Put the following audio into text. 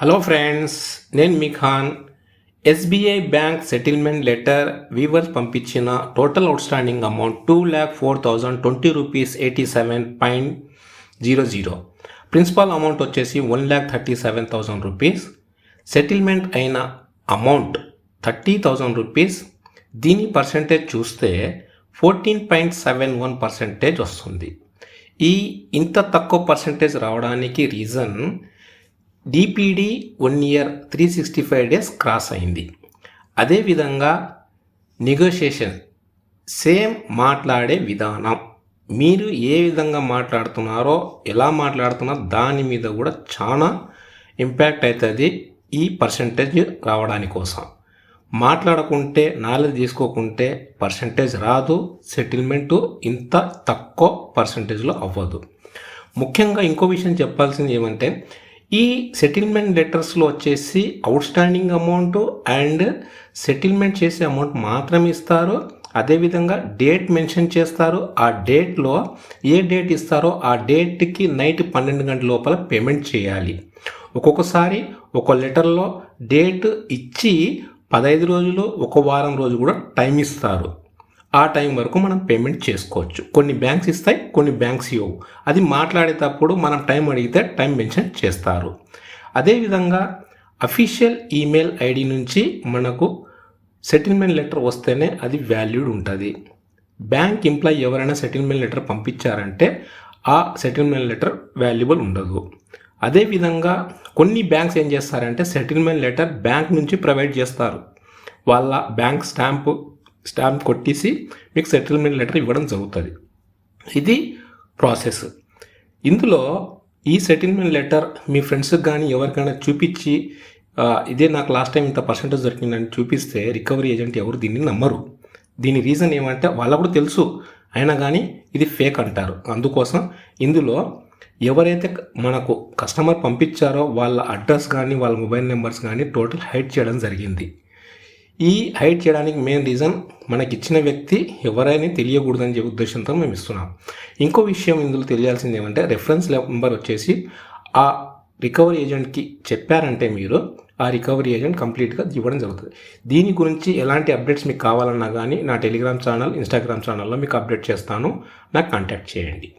Hello friends, నేను మీ Khan. SBI bank settlement letter viewers పంపించిన total outstanding amount 2,04,020 rupees 87.00. Principal amount వచ్చేసి 1,37,000 rupees. Settlement అయిన అమౌంట్ 30,000 రూపీస్. దీని పర్సెంటేజ్ చూస్తే 14.71% వస్తుంది. ఇంత తక్కువ పర్సెంటేజ్ రావడానికి reason DPD 1 year 365 days cross అయింది. అదేవిధంగా నెగోషియేషన్ సేమ్ మాట్లాడే విధానం, మీరు ఏ విధంగా మాట్లాడుతున్నారో ఎలా మాట్లాడుతున్నారో దాని మీద కూడా చాలా ఇంపాక్ట్ అవుతుంది ఈ పర్సంటేజ్ రావడానికి కోసం. మాట్లాడకుంటే నాలెడ్జ్ తీసుకోకుంటే పర్సంటేజ్ రాదు, సెటిల్మెంటు ఇంత తక్కువ పర్సంటేజ్లో అవ్వదు. ముఖ్యంగా ఇంకో విషయం చెప్పాల్సింది ఏమంటే, ఈ సెటిల్మెంట్ లెటర్స్లో వచ్చేసి అవుట్స్టాండింగ్ అమౌంట్ అండ్ సెటిల్మెంట్ చేసే అమౌంట్ మాత్రం ఇస్తారు. అదేవిధంగా డేట్ మెన్షన్ చేస్తారు. ఆ డేట్లో ఏ డేట్ ఇస్తారో ఆ డేట్కి నైట్ 12 గంటల లోపల పేమెంట్ చేయాలి. ఒక్కొక్కసారి ఒక లెటర్లో డేట్ ఇచ్చి 15 రోజులు, ఒక వారం రోజు కూడా టైం ఇస్తారు. ఆ టైం వరకు మనం పేమెంట్ చేసుకోవచ్చు. కొన్ని బ్యాంక్స్ ఇస్తాయి, కొన్ని బ్యాంక్స్ ఇవ్వవు. అది మాట్లాడేటప్పుడు మనం టైం అడిగితే టైం మెన్షన్ చేస్తారు. అదేవిధంగా అఫీషియల్ ఈమెయిల్ ఐడి నుంచి మనకు సెటిల్మెంట్ లెటర్ వస్తేనే అది వాల్యూడ్ ఉంటుంది. బ్యాంక్ ఎంప్లాయీ ఎవరైనా సెటిల్మెంట్ లెటర్ పంపించారంటే ఆ సెటిల్మెంట్ లెటర్ వాల్యుబుల్ ఉండదు. అదేవిధంగా కొన్ని బ్యాంక్స్ ఏం చేస్తారంటే సెటిల్మెంట్ లెటర్ బ్యాంక్ నుంచి ప్రొవైడ్ చేస్తారు. వాళ్ళ బ్యాంక్ స్టాంప్ కొట్టేసి మీకు సెటిల్మెంట్ లెటర్ ఇవ్వడం జరుగుతుంది. ఇది ప్రాసెస్. ఇందులో ఈ సెటిల్మెంట్ లెటర్ మీ ఫ్రెండ్స్కి కానీ ఎవరికైనా చూపించి ఇదే నాకు లాస్ట్ టైం ఇంత పర్సెంటేజ్ దొరికిందని చూపిస్తే రికవరీ ఏజెంట్ ఎవరు దీన్ని నమ్మరు. దీని రీజన్ ఏమంటే వాళ్ళకు కూడా తెలుసు, అయినా కానీ ఇది ఫేక్ అంటారు. అందుకోసం ఇందులో ఎవరైతే మనకు కస్టమర్ పంపించారో వాళ్ళ అడ్రస్ కానీ వాళ్ళ మొబైల్ నెంబర్స్ కానీ టోటల్ హైడ్ చేయడం జరిగింది. ఈ హైడ్ చేయడానికి మెయిన్ రీజన్ మనకి ఇచ్చిన వ్యక్తి ఎవరైనా తెలియకూడదని చెప్పే ఉద్దేశంతో మేము ఇస్తున్నాం. ఇంకో విషయం ఇందులో తెలియాల్సింది ఏమంటే, రెఫరెన్స్ నెంబర్ వచ్చేసి ఆ రికవరీ ఏజెంట్కి చెప్పారంటే మీరు ఆ రికవరీ ఏజెంట్ కంప్లీట్గా ఇవ్వడం జరుగుతుంది. దీని గురించి ఎలాంటి అప్డేట్స్ మీకు కావాలన్నా కానీ నా టెలిగ్రామ్ ఛానల్, ఇన్స్టాగ్రామ్ ఛానల్లో మీకు అప్డేట్ చేస్తాను. నాకు కాంటాక్ట్ చేయండి.